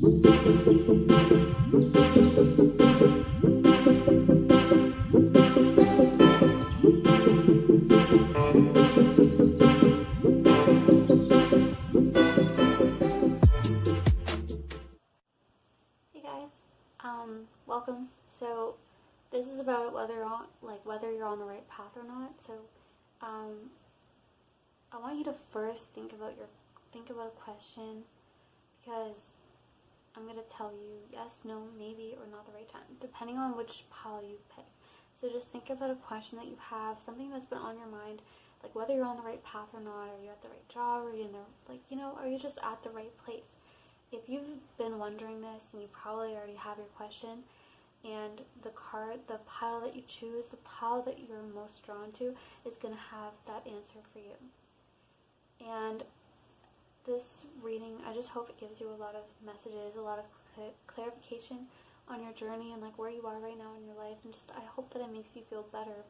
Hey guys, welcome. So this is about whether you're on the right path or not. So, um, I want you to first think about a question, because I'm gonna tell you yes, no, maybe, or not the right time, depending on which pile you pick. So just think about a question that you have, something that's been on your mind, like whether you're on the right path or not. Are you at the right job? Are you in the are you just at the right place? If you've been wondering this, then you probably already have your question, and the pile that you choose, the pile that you're most drawn to, is going to have that answer for you. And this reading, I just hope it gives you a lot of messages, a lot of clarification on your journey and like where you are right now in your life, and just I hope that it makes you feel better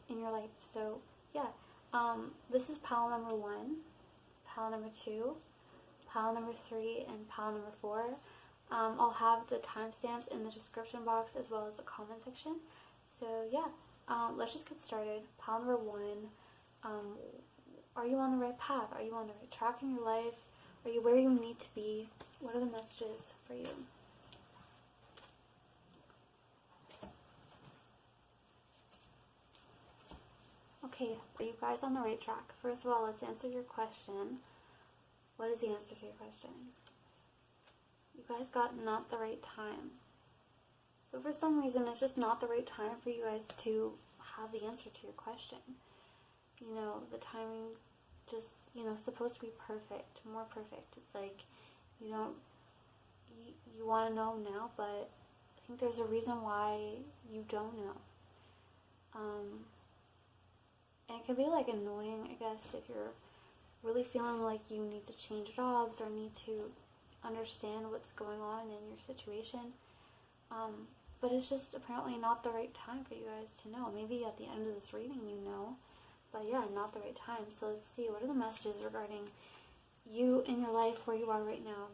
in your life. So yeah, this is pile number 1, pile number 2, pile number 3, and pile number 4. I'll have the timestamps in the description box as well as the comment section. So yeah, let's just get started. Pile number 1. Are you on the right path? Are you on the right track in your life? Are you where you need to be? What are the messages for you? Okay, are you guys on the right track? First of all, let's answer your question. What is the answer to your question? You guys got not the right time. So for some reason, it's just not the right time for you guys to have the answer to your question. The timing just, supposed to be perfect, more perfect. It's like, you want to know now, but I think there's a reason why you don't know. And it can be like annoying, I guess, if you're really feeling like you need to change jobs or need to understand what's going on in your situation. But it's just apparently not the right time for you guys to know. Maybe at the end of this reading you know, but yeah, not the right time. So let's see, what are the messages regarding you in your life, where you are right now?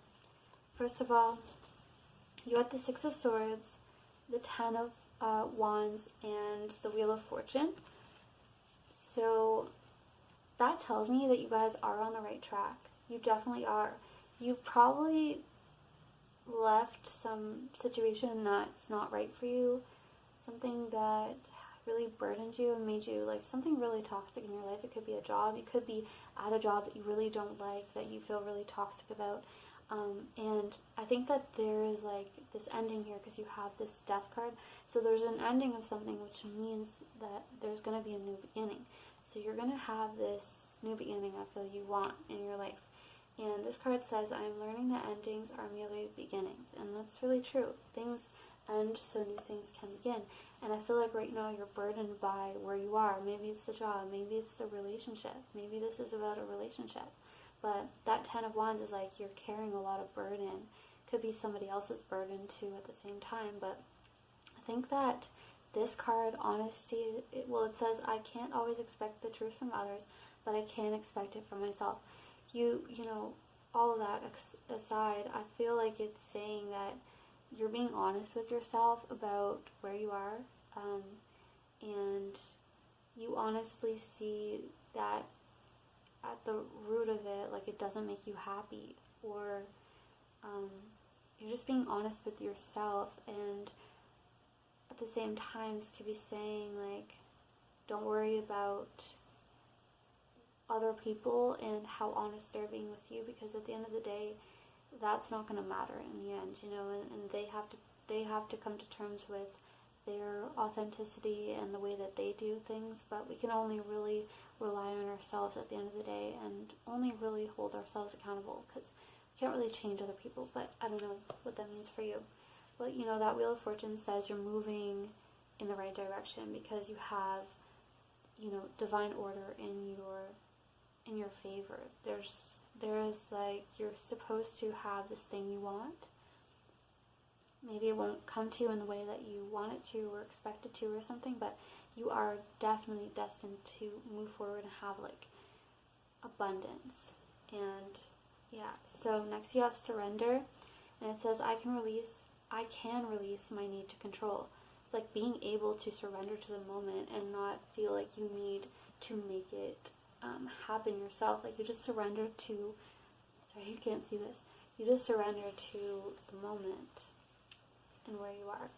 First of all, you have the 6 of Swords, the 10 of Wands, and the Wheel of Fortune. So that tells me that you guys are on the right track. You definitely are. You've probably left some situation that's not right for you, something that really burdened you and made you like something really toxic in your life. It could be a job. You could be at a job that you really don't like, that you feel really toxic about. And I think that there is like this ending here, because you have this Death card. So there's an ending of something, which means that there's going to be a new beginning. So you're going to have this new beginning I feel you want in your life. And this card says, I am learning that endings are merely beginnings. And that's really true. Things end so new things can begin. And I feel like right now you're burdened by where you are. Maybe it's the job. Maybe it's the relationship. Maybe this is about a relationship. But that 10 of Wands is like you're carrying a lot of burden. Could be somebody else's burden too at the same time. But I think that this card, honesty, it says, I can't always expect the truth from others, but I can expect it from myself. All of that aside, I feel like it's saying that you're being honest with yourself about where you are, and you honestly see that at the root of it, like, it doesn't make you happy, or you're just being honest with yourself. And at the same time, this could be saying, like, don't worry about other people and how honest they're being with you, because at the end of the day, that's not going to matter in the end, and they have to come to terms with their authenticity and the way that they do things. But we can only really rely on ourselves at the end of the day, and only really hold ourselves accountable, because we can't really change other people. But I don't know what that means for you. But that Wheel of Fortune says you're moving in the right direction, because you have divine order in your favor. There is like, you're supposed to have this thing you want. Maybe it won't come to you in the way that you want it to or expect it to or something, but you are definitely destined to move forward and have like abundance. And yeah, so next you have Surrender. And it says, I can release my need to control. It's like being able to surrender to the moment and not feel like you need to make it happen yourself. Like you just surrender to, sorry, you can't see this. You just surrender to the moment and where you are.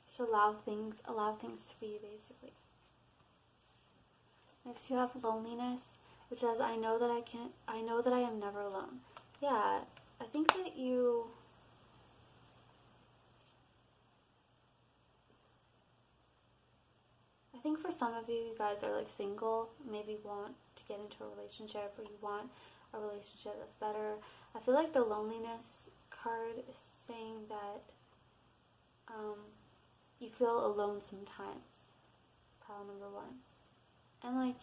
Just allow things to be, basically. Next you have loneliness, which says, I know that I am never alone. Yeah, I think that I think for some of you, you guys are like single, maybe want to get into a relationship, or you want a relationship that's better. I feel like the loneliness card is saying that you feel alone sometimes. Pile number one. And like,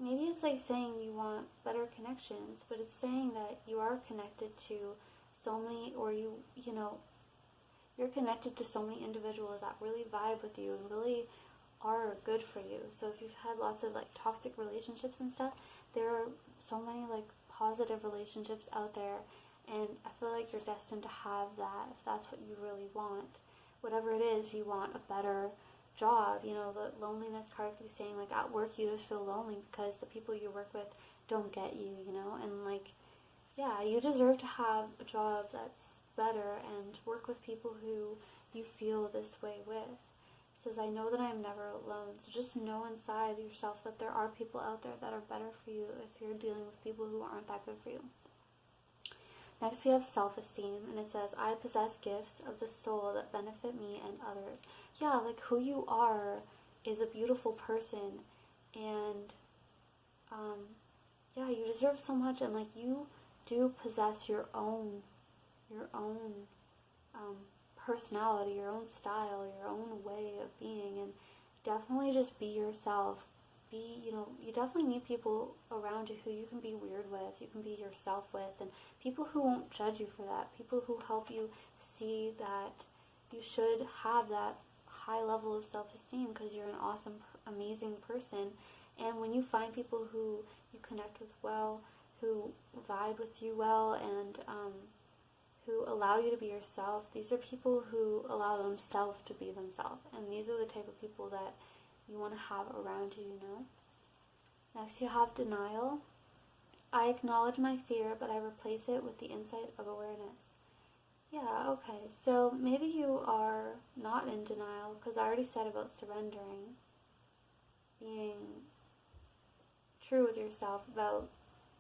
maybe it's like saying you want better connections, but it's saying that you are connected to so many, or you're connected to so many individuals that really vibe with you and really are good for you. So if you've had lots of like toxic relationships and stuff, there are so many like positive relationships out there, and I feel like you're destined to have that if that's what you really want. Whatever it is, if you want a better job, the loneliness card could be saying like at work you just feel lonely because the people you work with don't get you, and like, yeah, you deserve to have a job that's better and work with people who you feel this way with. It says, I know that I am never alone. So just know inside yourself that there are people out there that are better for you if you're dealing with people who aren't that good for you. Next we have self-esteem, and it says, I possess gifts of the soul that benefit me and others. Yeah, like who you are is a beautiful person, and yeah, you deserve so much, and like you do possess your own personality, your own style, your own way of being, and definitely just be yourself. You definitely need people around you who you can be weird with, you can be yourself with, and people who won't judge you for that, people who help you see that you should have that high level of self-esteem because you're an awesome, amazing person. And when you find people who you connect with well, who vibe with you well, and who allow you to be yourself, these are people who allow themselves to be themselves, and these are the type of people that you want to have around you, Next you have denial. I acknowledge my fear, but I replace it with the insight of awareness. Yeah, okay, so maybe you are not in denial, because I already said about surrendering, being true with yourself about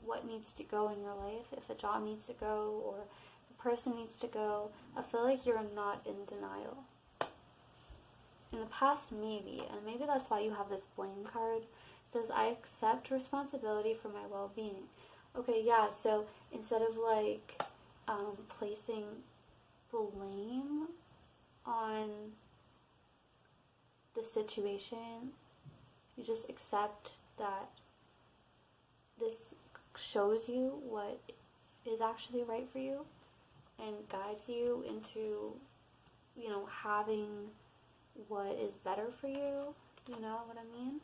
what needs to go in your life. If a job needs to go, or a person needs to go, I feel like you're not in denial. In the past, maybe, and maybe that's why you have this blame card. It says, I accept responsibility for my well-being. Okay, yeah, so instead of like placing blame on the situation, you just accept that this shows you what is actually right for you and guides you into, having what is better for you, you know what I mean?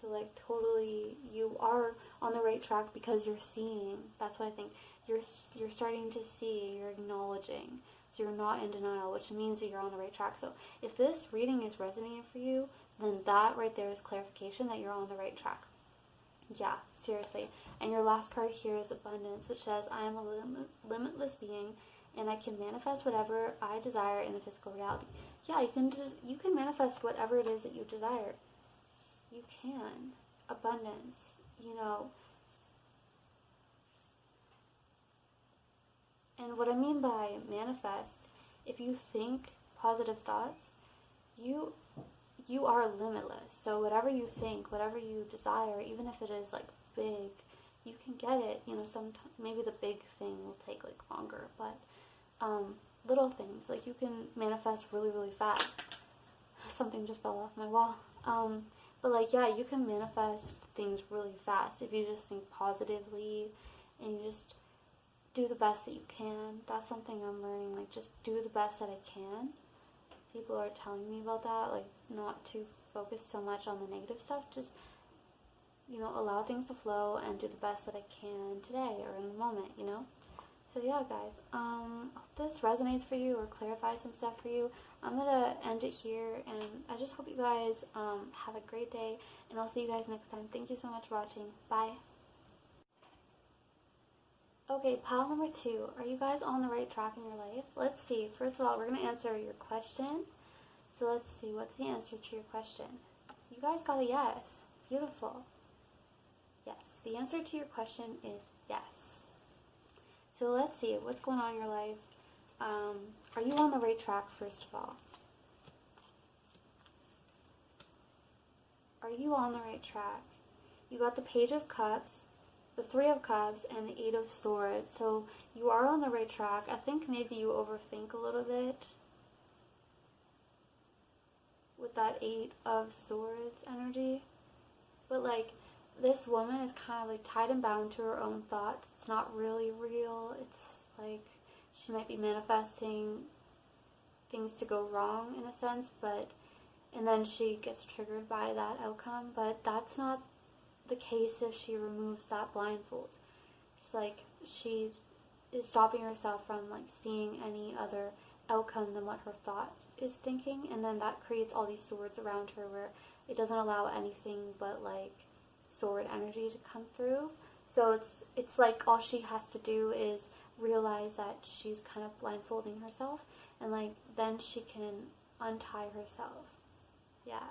So like totally you are on the right track because you're seeing. That's what I think. You're starting to see, you're acknowledging. So you're not in denial, which means that you're on the right track. So if this reading is resonating for you, then that right there is clarification that you're on the right track. Yeah, seriously. And your last card here is abundance, which says, I am a limitless being, and I can manifest whatever I desire in the physical reality. Yeah, you can manifest whatever it is that you desire. You can. Abundance, And what I mean by manifest, if you think positive thoughts, you are limitless. So whatever you think, whatever you desire, even if it is like big, you can get it. Sometimes maybe the big thing will take like longer, but little things, like you can manifest really, really fast. Something just fell off my wall. But like, yeah, you can manifest things really fast if you just think positively and you just do the best that you can. That's something I'm learning, like just do the best that I can people are telling me about that, like not to focus so much on the negative stuff, just, you know, allow things to flow and do the best that I can today or in the moment, you know? So yeah, guys, hope this resonates for you or clarifies some stuff for you. I'm gonna end it here, and I just hope you guys have a great day, and I'll see you guys next time. Thank you so much for watching. Bye. Okay, pile number 2. Are you guys on the right track in your life? Let's see. First of all, we're gonna answer your question. So let's see, what's the answer to your question? You guys got a yes. Beautiful. Yes, the answer to your question is yes. So let's see, what's going on in your life? Are you on the right track, first of all? Are you on the right track? You got the Page of Cups, the Three of Cups, and the Eight of Swords. So you are on the right track. I think maybe you overthink a little bit with that Eight of Swords energy. But like, this woman is kind of like tied and bound to her own thoughts. It's not really real. It's like she might be manifesting things to go wrong in a sense, but and then she gets triggered by that outcome. But that's not the case if she removes that blindfold. It's like she is stopping herself from like seeing any other outcome than what her thought is thinking, and then that creates all these swords around her where it doesn't allow anything but like sword energy to come through. So it's like all she has to do is realize that she's kind of blindfolding herself, and like then she can untie herself. Yeah.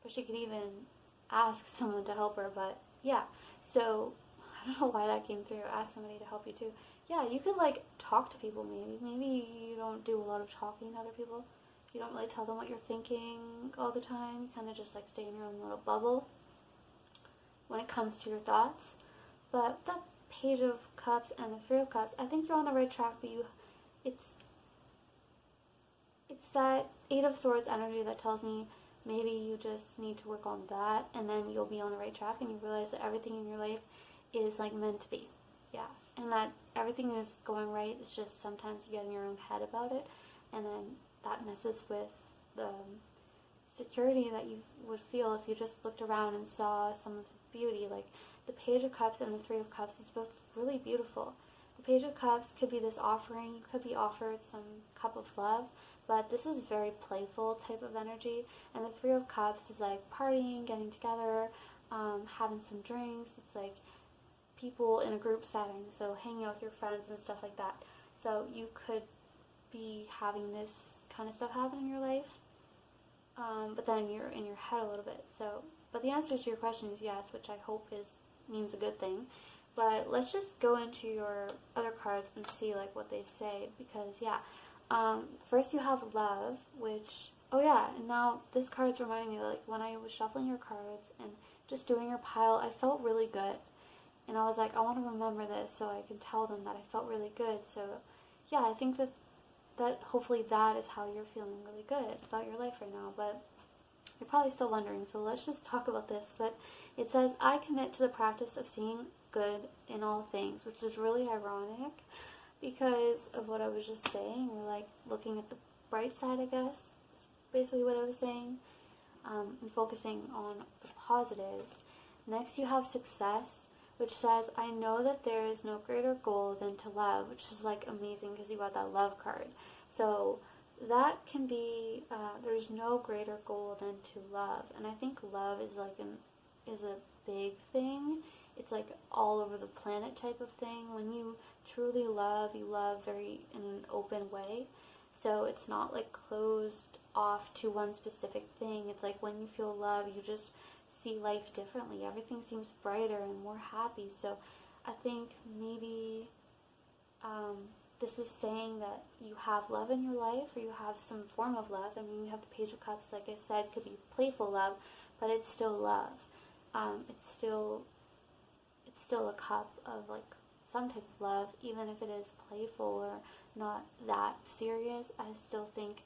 Or she could even ask someone to help her, but yeah. So I don't know why that came through. Ask somebody to help you too. Yeah, you could like talk to people maybe. Maybe you don't do a lot of talking to other people. You don't really tell them what you're thinking all the time. You kind of just like stay in your own little bubble when it comes to your thoughts. But that Page of Cups and the Three of Cups, I think you're on the right track, but it's that Eight of Swords energy that tells me maybe you just need to work on that, and then you'll be on the right track, and you realize that everything in your life is like meant to be. Yeah, and that everything is going right. It's just sometimes you get in your own head about it, and then that messes with the security that you would feel if you just looked around and saw some of the beauty. Like the Page of Cups and the Three of Cups is both really beautiful. The Page of Cups could be this offering. You could be offered some cup of love, but this is very playful type of energy. And the Three of Cups is like partying, getting together, having some drinks. It's like people in a group setting, so hanging out with your friends and stuff like that. So you could be having this kind of stuff happen in your life, but then you're in your head a little bit. So, but the answer to your question is yes, which I hope means a good thing. But let's just go into your other cards and see like what they say, because yeah, first you have love, which, oh yeah, and now this card's reminding me, like when I was shuffling your cards and just doing your pile, I felt really good, and I was like, I want to remember this so I can tell them that I felt really good. So yeah, I think that hopefully that is how you're feeling really good about your life right now. But you're probably still wondering, so let's just talk about this. But it says, I commit to the practice of seeing good in all things, which is really ironic because of what I was just saying. We're like looking at the bright side, I guess, is basically what I was saying, and focusing on the positives. Next you have success, which says, I know that there is no greater goal than to love, which is like amazing because you got that love card. So that can be, there's no greater goal than to love. And I think love is like is a big thing. It's like all over the planet type of thing. When you truly love, you love very in an open way. So it's not like closed off to one specific thing. It's like when you feel love, you just see life differently. Everything seems brighter and more happy. So I think maybe this is saying that you have love in your life, or you have some form of love. I mean, you have the Page of Cups, like I said, could be playful love, but it's still love. It's still a cup of like some type of love, even if it is playful or not that serious. I still think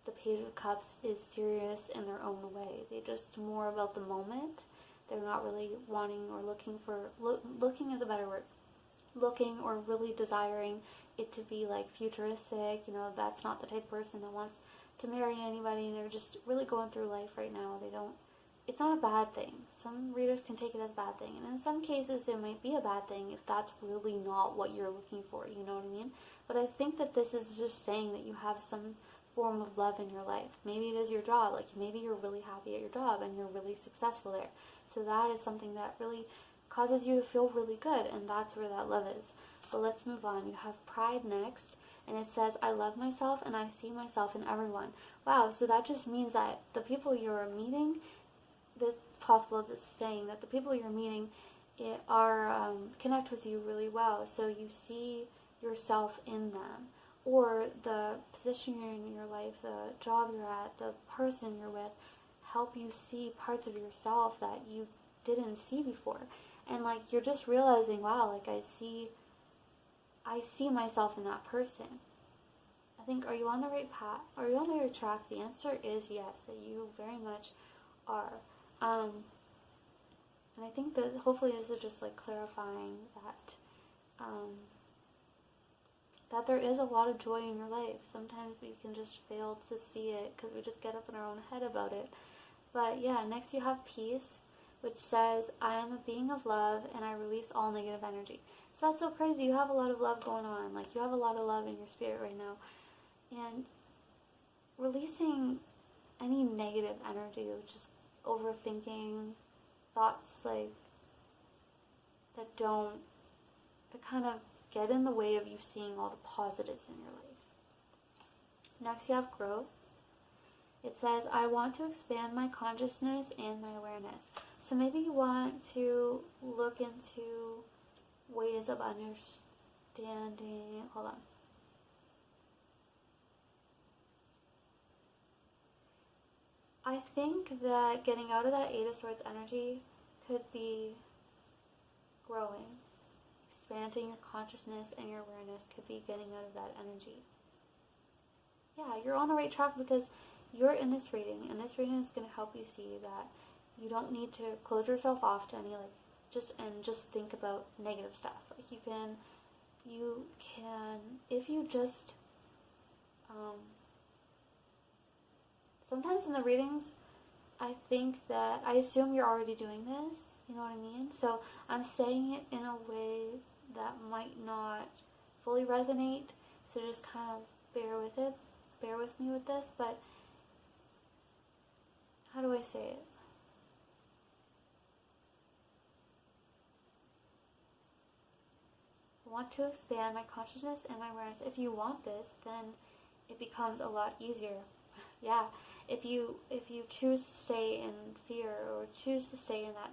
the Page of Cups is serious in their own way. They're just more about the moment. They're not really wanting or looking for, looking is a better word, looking or really desiring it to be like futuristic. That's not the type of person that wants to marry anybody. They're just really going through life right now. It's not a bad thing. Some readers can take it as a bad thing, and in some cases it might be a bad thing if that's really not what you're looking for, you know what I mean? But I think that this is just saying that you have some form of love in your life. Maybe it is your job, like maybe you're really happy at your job and you're really successful there. So that is something that really causes you to feel really good, and that's where that love is. But let's move on. You have pride next, and it says, I love myself and I see myself in everyone. Wow, so that just means that the people you're meeting, this possible that's saying that the people you're meeting are connect with you really well, so you see yourself in them, or the position you're in your life, the job you're at, the person you're with, help you see parts of yourself that you didn't see before, and like you're just realizing, wow, like I see myself in that person. I think, are you on the right path? Are you on the right track? The answer is yes, that you very much are. And I think that hopefully this is just like clarifying that there is a lot of joy in your life. Sometimes we can just fail to see it because we just get up in our own head about it. But yeah, next you have peace, which says, I am a being of love and I release all negative energy. So that's so crazy. You have a lot of love going on. Like you have a lot of love in your spirit right now. And releasing any negative energy, just overthinking thoughts like that kind of get in the way of you seeing all the positives in your life. Next you have growth. It says, I want to expand my consciousness and my awareness. So maybe you want to look into ways of understanding. Hold on. I think that getting out of that Eight of Swords energy could be growing. Expanding your consciousness and your awareness could be getting out of that energy. Yeah, you're on the right track because you're in this reading, and this reading is going to help you see that you don't need to close yourself off to any just think about negative stuff. Like you can if you just sometimes in the readings, I think that I assume you're already doing this. You know what I mean? So I'm saying it in a way that might not fully resonate. So just kind of bear with me with this. But how do I say it? I want to expand my consciousness and my awareness. If you want this, then it becomes a lot easier. Yeah, if you choose to stay in fear or choose to stay in that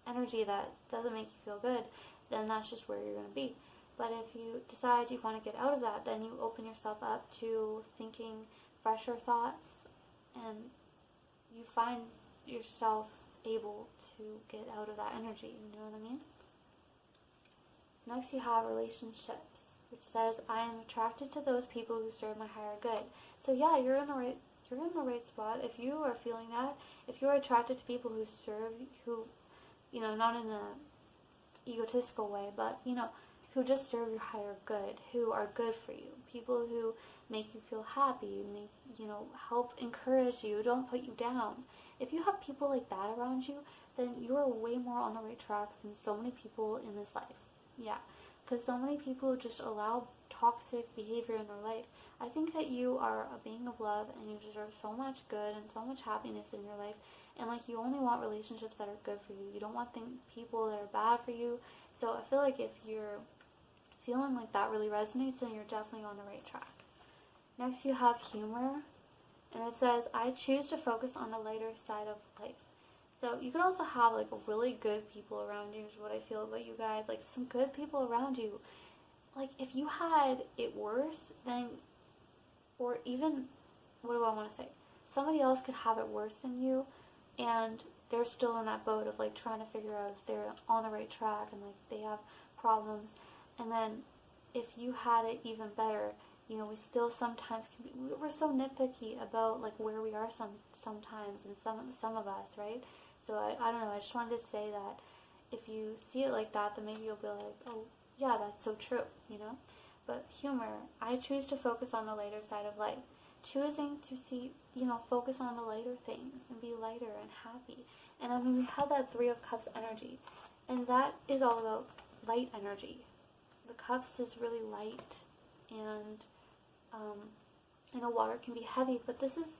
energy that doesn't make you feel good, then that's just where you're going to be. But if you decide you want to get out of that, then you open yourself up to thinking fresher thoughts, and you find yourself able to get out of that energy. You know what I mean? Next you have relationships, which says, I am attracted to those people who serve my higher good. So yeah, you're in the right spot. If you are feeling that, if you're attracted to people who serve, who, not in a egotistical way, but, who just serve your higher good, who are good for you, people who make you feel happy, help encourage you, don't put you down. If you have people like that around you, then you are way more on the right track than so many people in this life. Yeah, because so many people just allow toxic behavior in their life. I think that you are a being of love and you deserve so much good and so much happiness in your life, and you only want relationships that are good for you. You don't want people that are bad for you. So I feel like if you're feeling like that really resonates, then you're definitely on the right track. Next you have humor, and it says, I choose to focus on the lighter side of life. So you could also have really good people around you, is what I feel about you guys. Some good people around you. If you had it worse, then, or even, what do I want to say? Somebody else could have it worse than you, and they're still in that boat of trying to figure out if they're on the right track and they have problems. And then if you had it even better, we still sometimes can be, we're so nitpicky about where we are sometimes, and some of us, right? So I don't know, I just wanted to say that if you see it like that, then maybe you'll be like, oh yeah, that's so true, But humor, I choose to focus on the lighter side of life. Choosing to see, focus on the lighter things and be lighter and happy. And I mean, we have that Three of Cups energy. And that is all about light energy. The cups is really light. And, water can be heavy, but this is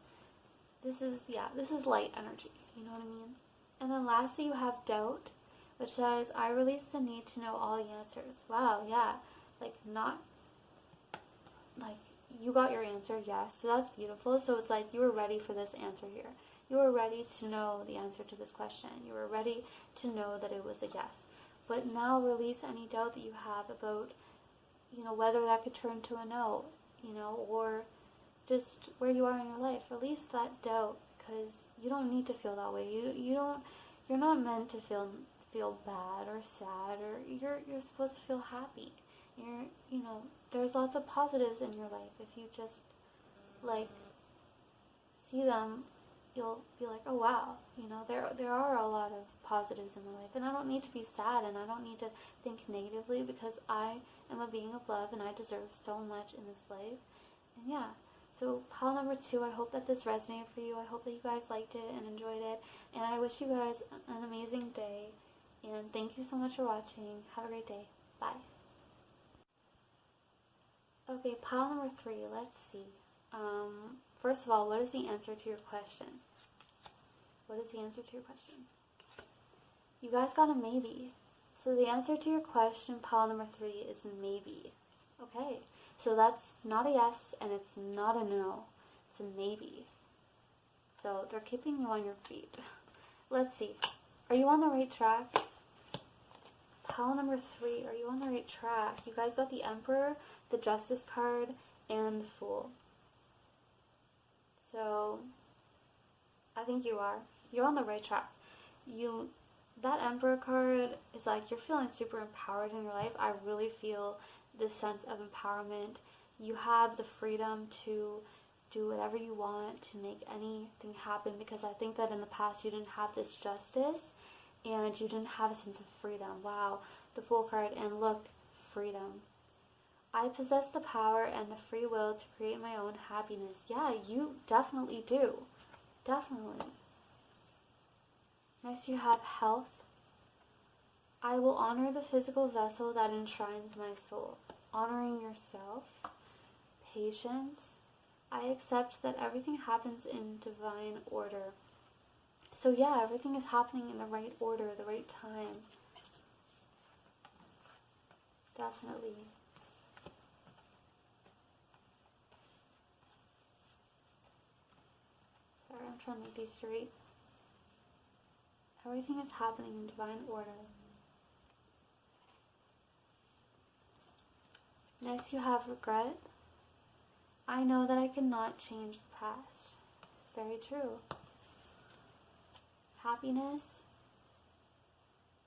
light energy. You know what I mean? And then lastly, you have doubt, which says, I release the need to know all the answers. Wow, yeah. You got your answer, yes. So that's beautiful. So it's like you were ready for this answer here. You were ready to know the answer to this question. You were ready to know that it was a yes. But now release any doubt that you have about, whether that could turn to a no, or just where you are in your life. Release that doubt, because you don't need to feel that way. You're not meant to feel bad or sad, or you're supposed to feel happy. There's lots of positives in your life. If you just see them, you'll be like, oh wow, there are a lot of positives in my life, and I don't need to be sad, and I don't need to think negatively, because I am a being of love, and I deserve so much in this life. And yeah, so pile number 2, I hope that this resonated for you. I hope that you guys liked it and enjoyed it, and I wish you guys an amazing day, and thank you so much for watching. Have a great day. Bye. Okay, pile number 3, let's see. First of all, what is the answer to your question? What is the answer to your question? You guys got a maybe. So the answer to your question, pile number 3, is maybe. Okay, so that's not a yes and it's not a no. It's a maybe. So they're keeping you on your feet. Let's see. Are you on the right track? Pile number 3, are you on the right track? You guys got the Emperor, the Justice card, and the Fool. So, I think you are. You're on the right track. That Emperor card is like, you're feeling super empowered in your life. I really feel this sense of empowerment. You have the freedom to do whatever you want, to make anything happen, because I think that in the past you didn't have this justice, and you didn't have a sense of freedom. Wow, the Fool card, and look, freedom. I possess the power and the free will to create my own happiness. Yeah, you definitely do. Definitely. Next you have health. I will honor the physical vessel that enshrines my soul. Honoring yourself. Patience. I accept that everything happens in divine order. So yeah, everything is happening in the right order, the right time. Definitely. Sorry, I'm trying to make these straight. Everything is happening in divine order. Next you have regret. I know that I cannot change the past. It's very true. Happiness.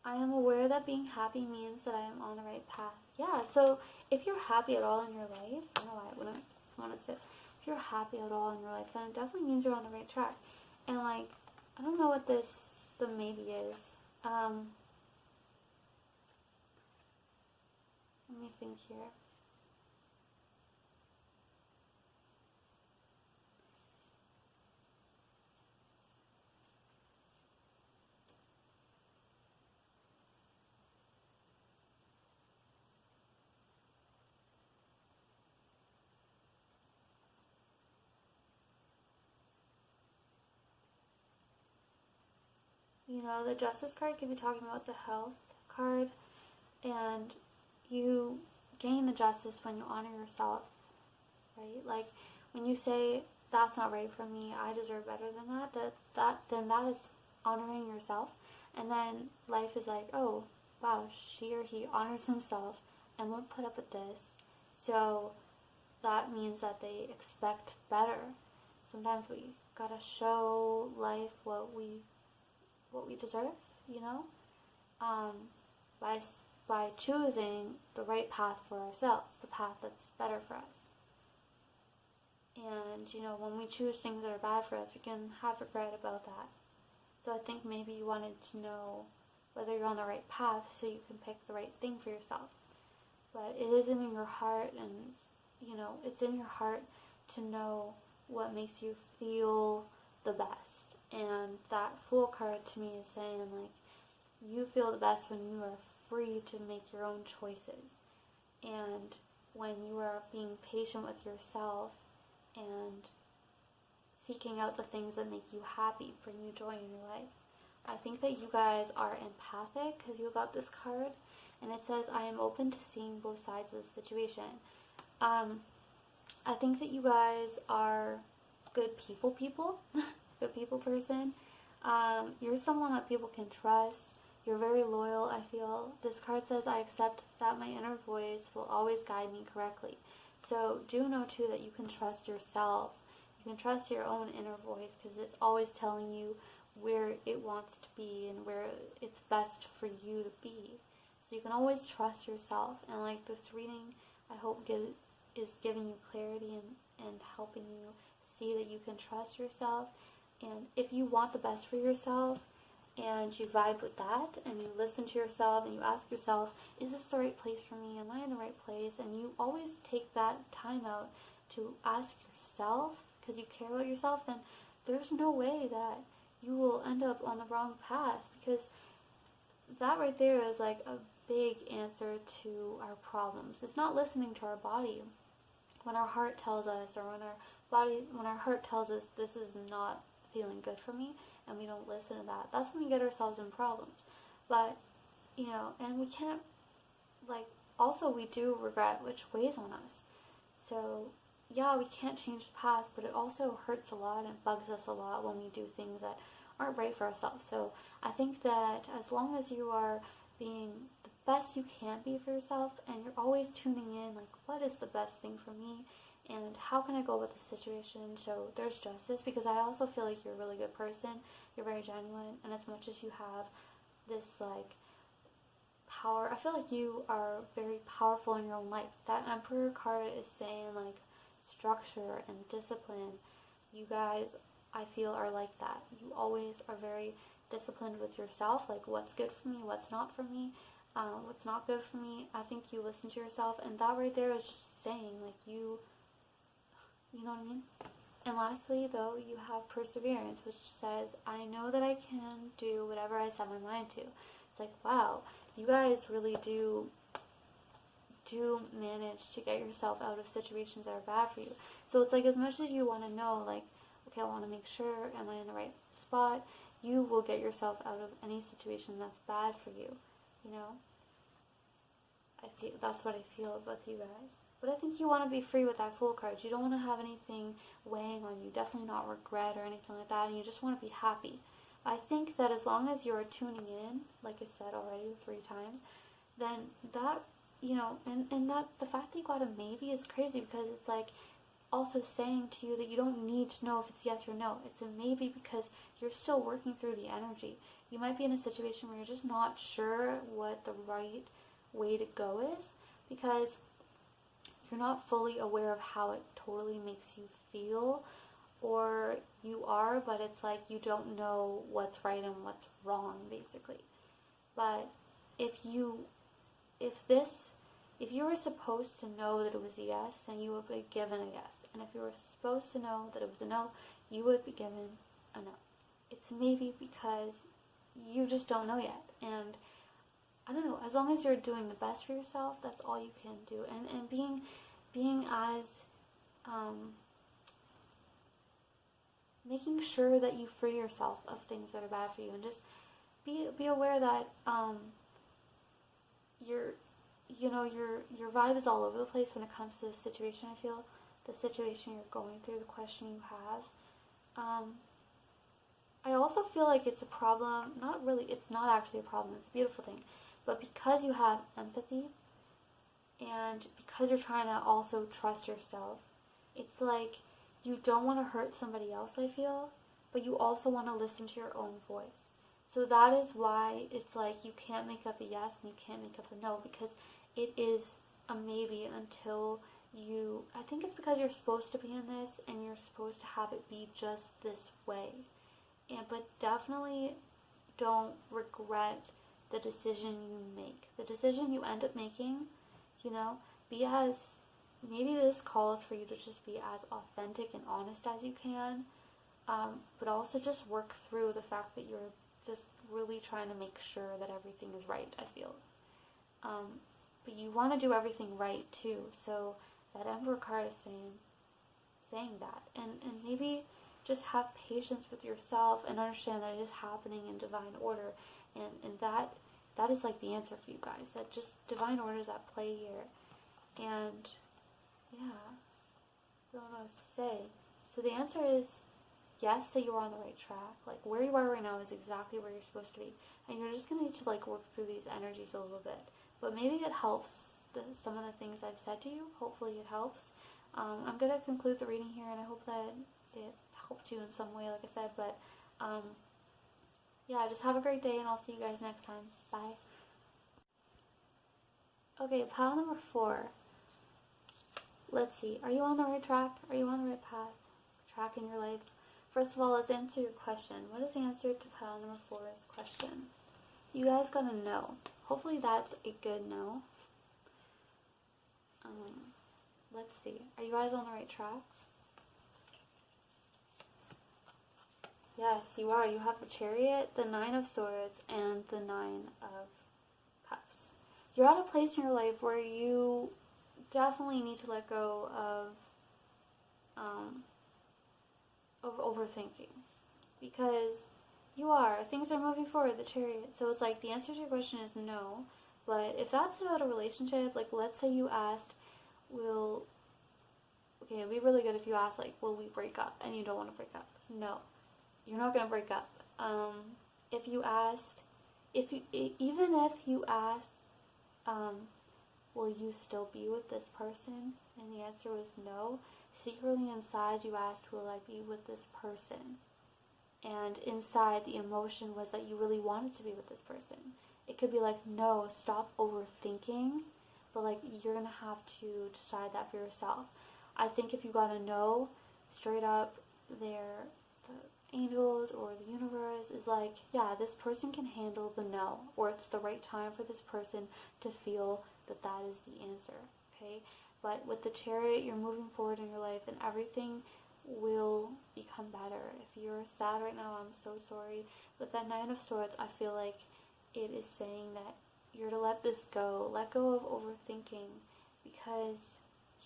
I am aware that being happy means that I am on the right path. Yeah, so if you're happy at all in your life, I don't know why I wouldn't want to say, if you're happy at all in your life, then it definitely means you're on the right track. And I don't know what the maybe is. Let me think here. The Justice card could be talking about the health card, and you gain the justice when you honor yourself, right? When you say, that's not right for me, I deserve better than that, then that is honoring yourself. And then life is like, oh, wow, she or he honors themselves and won't put up with this. So that means that they expect better. Sometimes we gotta show life what we deserve, by choosing the right path for ourselves, the path that's better for us. And, when we choose things that are bad for us, we can have regret about that. So I think maybe you wanted to know whether you're on the right path so you can pick the right thing for yourself. but it is in your heart, and it's in your heart to know what makes you feel the best. And that Fool card to me is saying, like, you feel the best when you are free to make your own choices, and when you are being patient with yourself and seeking out the things that make you happy, bring you joy in your life. I think that you guys are empathic because you got this card, and it says, I am open to seeing both sides of the situation. I think that you guys are good people, good people person. You're someone that people can trust. You're very loyal, I feel. This card says, I accept that my inner voice will always guide me correctly. So do know, too, that you can trust yourself. You can trust your own inner voice because it's always telling you where it wants to be and where it's best for you to be. So you can always trust yourself. And like this reading, I hope is giving you clarity and helping you see that you can trust yourself. And if you want the best for yourself, and you vibe with that, and you listen to yourself, and you ask yourself, is this the right place for me? Am I in the right place? And you always take that time out to ask yourself, because you care about yourself, then there's no way that you will end up on the wrong path, because that right there is like a big answer to our problems. It's not listening to our body. When our heart tells us, or when our heart tells us, this is not feeling good for me, and we don't listen to that, that's when we get ourselves in problems. But and we can't, like, also we do regret which weighs on us. So yeah, we can't change the past, but it also hurts a lot and bugs us a lot when we do things that aren't right for ourselves. So I think that as long as you are being the best you can be for yourself, and you're always tuning in, like, what is the best thing for me, and how can I go with the situation so there's justice, because I also feel like you're a really good person, you're very genuine, and as much as you have this, like, power, I feel like you are very powerful in your own life. That Emperor card is saying, like, structure and discipline. You guys, I feel, are like that. You always are very disciplined with yourself, like, what's good for me, what's not for me, what's not good for me. I think you listen to yourself, and that right there is just saying, like, you know what I mean? And lastly, though, you have perseverance, which says, I know that I can do whatever I set my mind to. It's like, wow, you guys really do manage to get yourself out of situations that are bad for you. So it's like, as much as you want to know, like, okay, I want to make sure, am I in the right spot? You will get yourself out of any situation that's bad for you, I feel that's what I feel about you guys. But I think you want to be free with that Fool card. You don't want to have anything weighing on you. Definitely not regret or anything like that. And you just want to be happy. I think that as long as you're tuning in, like I said already 3 times, then that, and that the fact that you got a maybe is crazy, because it's like also saying to you that you don't need to know if it's yes or no. It's a maybe because you're still working through the energy. You might be in a situation where you're just not sure what the right way to go is, because you're not fully aware of how it totally makes you feel, or you are, but it's like you don't know what's right and what's wrong, basically. But if you were supposed to know that it was a yes, then you would be given a yes. And if you were supposed to know that it was a no, you would be given a no. It's maybe because you just don't know yet. And I don't know, as long as you're doing the best for yourself, that's all you can do. And being as, making sure that you free yourself of things that are bad for you, and just be aware that, your vibe is all over the place when it comes to this situation, I feel. The situation you're going through, the question you have. I also feel like it's a problem, it's not actually a problem, it's a beautiful thing. But because you have empathy, and because you're trying to also trust yourself, it's like you don't want to hurt somebody else, I feel, but you also want to listen to your own voice. So that is why it's like you can't make up a yes and you can't make up a no, because it is a maybe until I think it's because you're supposed to be in this and you're supposed to have it be just this way. But definitely don't regret the decision you make. The decision you end up making, you know? Be as, maybe this calls for you to just be as authentic and honest as you can, but also just work through the fact that you're just really trying to make sure that everything is right, I feel. But you want to do everything right too, so that Emperor card is saying that. And maybe just have patience with yourself and understand that it is happening in divine order, and that is like the answer for you guys. That just divine order is at play here. And yeah, I don't know what else to say. So the answer is yes, that you're on the right track. Like, where you are right now is exactly where you're supposed to be, and you're just gonna need to like work through these energies a little bit. But maybe it helps, some of the things I've said to you. Hopefully it helps. I'm gonna conclude the reading here, and I hope that it helped you in some way, like I said. But yeah, just have a great day, and I'll see you guys next time. Bye. Okay, pile number 4. Let's see. Are you on the right track? Are you on the right track in your life? First of all, let's answer your question. What is the answer to pile number 4's question? You guys gotta know. Hopefully that's a good no. Let's see. Are you guys on the right track? Yes, you are. You have the Chariot, the 9 of Swords, and the 9 of Cups. You're at a place in your life where you definitely need to let go of overthinking, because things are moving forward, the Chariot. So it's like the answer to your question is no. But if that's about a relationship, like let's say you asked, okay, it'd be really good if you asked like, will we break up? And you don't want to break up. No, you're not going to break up. If you asked, even if you asked, will you still be with this person? And the answer was no. Secretly inside you asked, will I be with this person? And inside the emotion was that you really wanted to be with this person. It could be like, no, stop overthinking, but like you're gonna have to decide that for yourself. I think if you got a no, straight up, the angels or the universe is like, yeah, this person can handle the no, or it's the right time for this person to feel that that is the answer, okay? But with the Chariot, you're moving forward in your life, and everything will become better. If you're sad right now, I'm so sorry. But that 9 of Swords, I feel like it is saying that you're to let this go. Let go of overthinking, because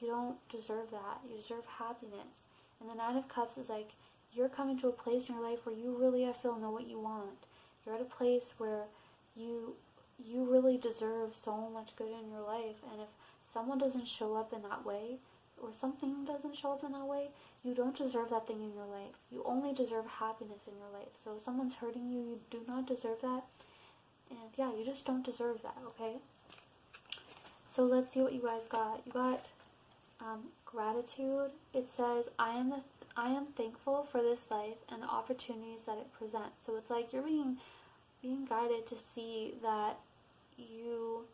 you don't deserve that. You deserve happiness. And the 9 of Cups is like, you're coming to a place in your life where you really, I feel, know what you want. You're at a place where you really deserve so much good in your life. And if someone doesn't show up in that way, or something doesn't show up in that way, you don't deserve that thing in your life. You only deserve happiness in your life. So if someone's hurting you, you do not deserve that. And yeah, you just don't deserve that, okay? So let's see what you guys got. You got gratitude. It says, I am thankful for this life and the opportunities that it presents. So it's like you're being guided to see that you,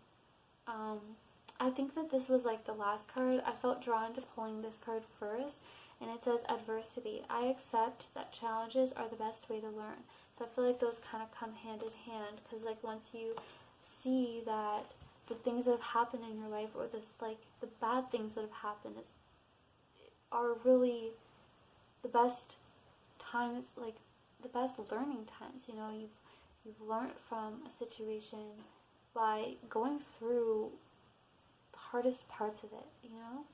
I think that this was like the last card. I felt drawn to pulling this card first, and it says adversity. I accept that challenges are the best way to learn. So I feel like those kind of come hand in hand, because like once you see that the things that have happened in your life, or this like the bad things that have happened, are really the best times, like the best learning times. You know, you've learned from a situation by going through the hardest parts of it, you know?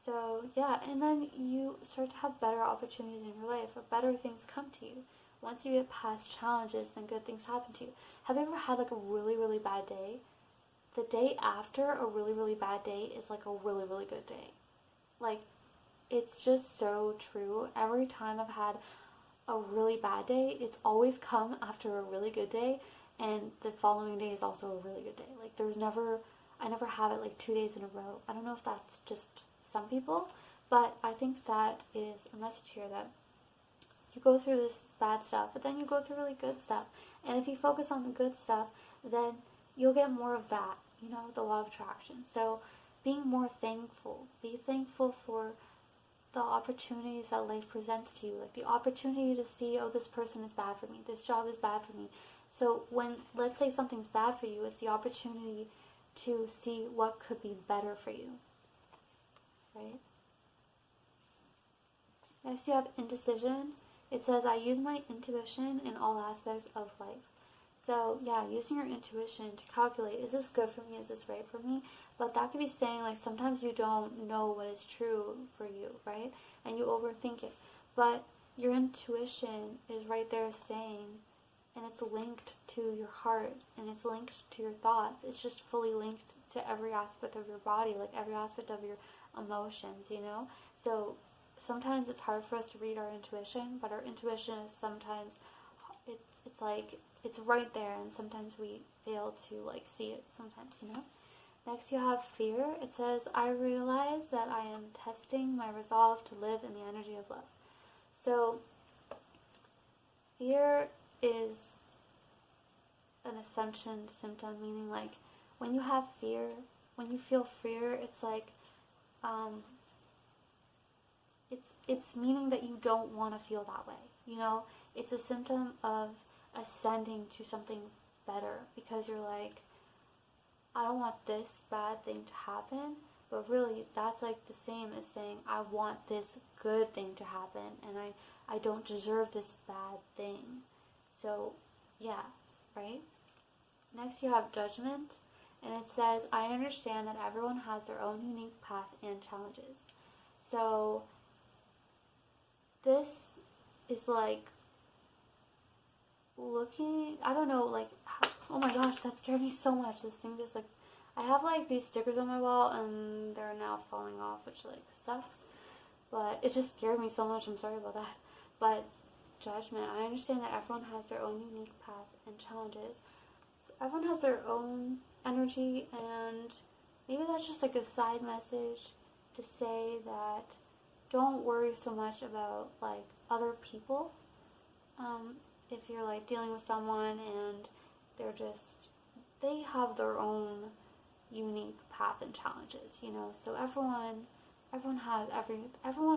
So yeah, and then you start to have better opportunities in your life, or better things come to you. Once you get past challenges, then good things happen to you. Have you ever had like a really, really bad day? The day after a really, really bad day is like a really, really good day. Like, it's just so true. Every time I've had a really bad day, it's always come after a really good day, and the following day is also a really good day. Like, I never have it like 2 days in a row. I don't know if that's just some people, but I think that is a message here, that you go through this bad stuff, but then you go through really good stuff. And if you focus on the good stuff, then you'll get more of that, you know, the law of attraction. So being more thankful. Be thankful for the opportunities that life presents to you. Like the opportunity to see, oh, this person is bad for me. This job is bad for me. So when, let's say something's bad for you, it's the opportunity to see what could be better for you, right? Next you have indecision. It says, I use my intuition in all aspects of life. So yeah, using your intuition to calculate, is this good for me, is this right for me? But that could be saying, like, sometimes you don't know what is true for you, right? And you overthink it. But your intuition is right there saying, and it's linked to your heart, and it's linked to your thoughts. It's just fully linked to every aspect of your body, like every aspect of your emotions, you know? So sometimes it's hard for us to read our intuition, but our intuition is sometimes, it's like, it's right there, and sometimes we fail to, like, see it sometimes, you know? Next you have fear. It says, I realize that I am testing my resolve to live in the energy of love. So fear is an ascension symptom, meaning, like, when you have fear, when you feel fear, it's like, it's meaning that you don't want to feel that way, you know? It's a symptom of ascending to something better, because you're like, I don't want this bad thing to happen, but really that's like the same as saying, I want this good thing to happen, and I don't deserve this bad thing. So yeah, right? Next you have judgment, and it says, I understand that everyone has their own unique path and challenges. So this is like looking, I don't know, like, oh my gosh, that scared me so much. This thing just, like, I have, like, these stickers on my wall, and they're now falling off, which, like, sucks. But it just scared me so much. I'm sorry about that. But judgment, I understand that everyone has their own unique path and challenges. So everyone has their own energy, and maybe that's just, like, a side message to say that don't worry so much about, like, other people. If you're, like, dealing with someone and they have their own unique path and challenges, you know? So everyone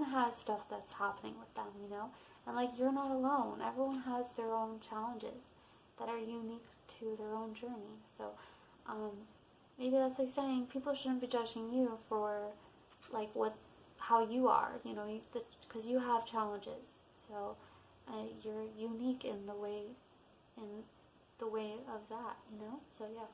has stuff that's happening with them, you know? And, like, you're not alone. Everyone has their own challenges that are unique to their own journey. So, maybe that's like saying people shouldn't be judging you for, like, how you are, you know, because you have challenges. So, you're unique in the way of that, you know? So yeah.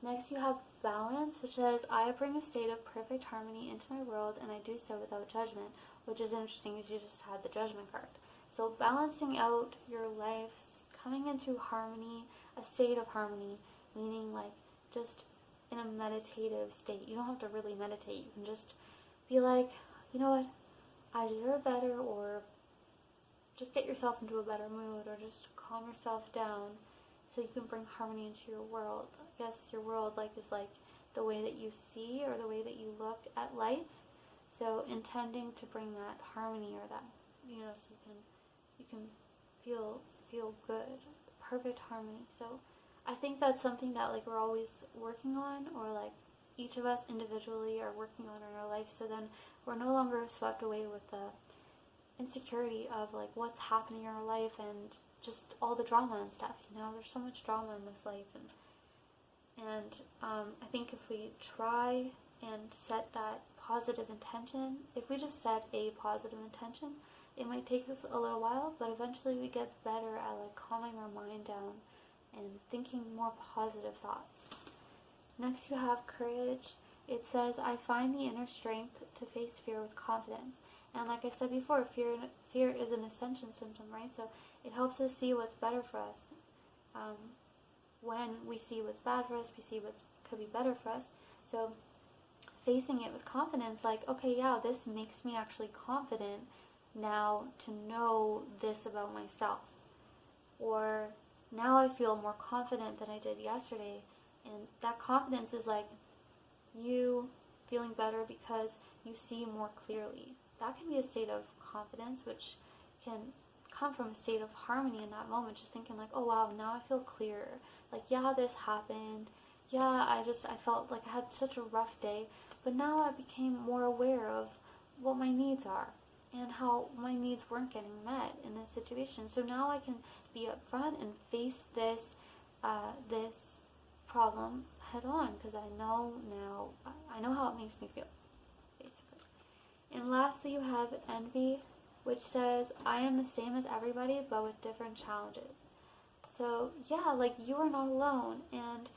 Next you have balance, which says, I bring a state of perfect harmony into my world, and I do so without judgment, which is interesting because you just had the judgment card. So balancing out your life, coming into harmony, a state of harmony, meaning, like, just in a meditative state. You don't have to really meditate. You can just be like, you know what, I deserve better, or just get yourself into a better mood, or just calm yourself down so you can bring harmony into your world. I guess your world, like, is like the way that you see or the way that you look at life. So intending to bring that harmony, or that, you know, so you can feel good, perfect harmony. So I think that's something that, like, we're always working on, or, like, each of us individually are working on in our life. So then we're no longer swept away with the insecurity of, like, what's happening in our life and just all the drama and stuff, you know? There's so much drama in this life, and I think if we try and set that positive intention, if we just set a positive intention, it might take us a little while, but eventually we get better at, like, calming our mind down and thinking more positive thoughts. Next you have courage. It says, I find the inner strength to face fear with confidence. And like I said before, fear is an ascension symptom, right? So it helps us see what's better for us. When we see what's bad for us, we see what could be better for us. So facing it with confidence, like, okay, yeah, this makes me actually confident now to know this about myself. Or now I feel more confident than I did yesterday. And that confidence is like you feeling better because you see more clearly. That can be a state of confidence, which can come from a state of harmony in that moment, just thinking, like, oh wow, now I feel clearer. Like, yeah, this happened. Yeah, I felt like I had such a rough day, but now I became more aware of what my needs are and how my needs weren't getting met in this situation. So now I can be upfront and face this problem head on, because I know now, I know how it makes me feel, basically. And lastly, you have envy, which says, I am the same as everybody, but with different challenges. So, yeah, like, you are not alone, and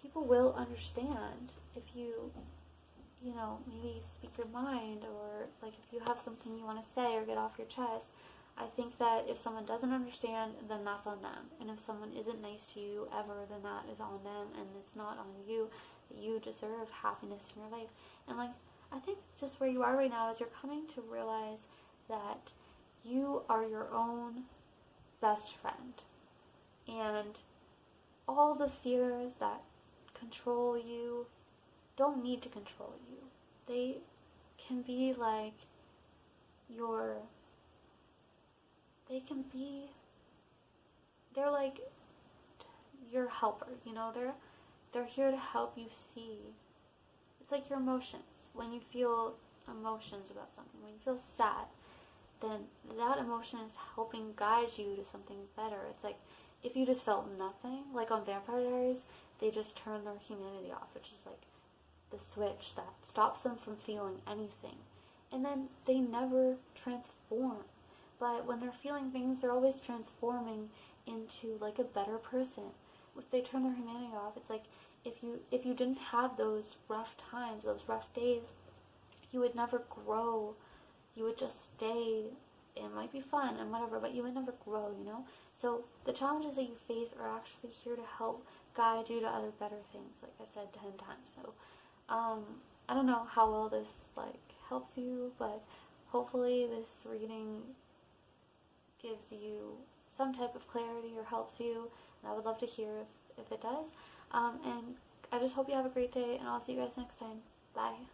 people will understand if you, maybe speak your mind, or, like, if you have something you want to say or get off your chest. I think that if someone doesn't understand, then that's on them. And if someone isn't nice to you ever, then that is on them, and it's not on you. You deserve happiness in your life. And, like, I think just where you are right now is you're coming to realize that you are your own best friend. And all the fears that control you don't need to control you. They can be like they're like your helper, they're here to help you see. It's like your emotions. When you feel emotions about something, when you feel sad, then that emotion is helping guide you to something better. It's like if you just felt nothing, like on Vampire Diaries, they just turn their humanity off, which is like the switch that stops them from feeling anything. And then they never transform. But when they're feeling things, they're always transforming into like a better person. If they turn their humanity off, it's like if you didn't have those rough times, those rough days, you would never grow. You would just stay. It might be fun and whatever, but you would never grow, So the challenges that you face are actually here to help guide you to other better things, like I said 10 times. So I don't know how well this helps you, but hopefully this reading gives you some type of clarity or helps you, and I would love to hear if it does. And I just hope you have a great day, and I'll see you guys next time. Bye.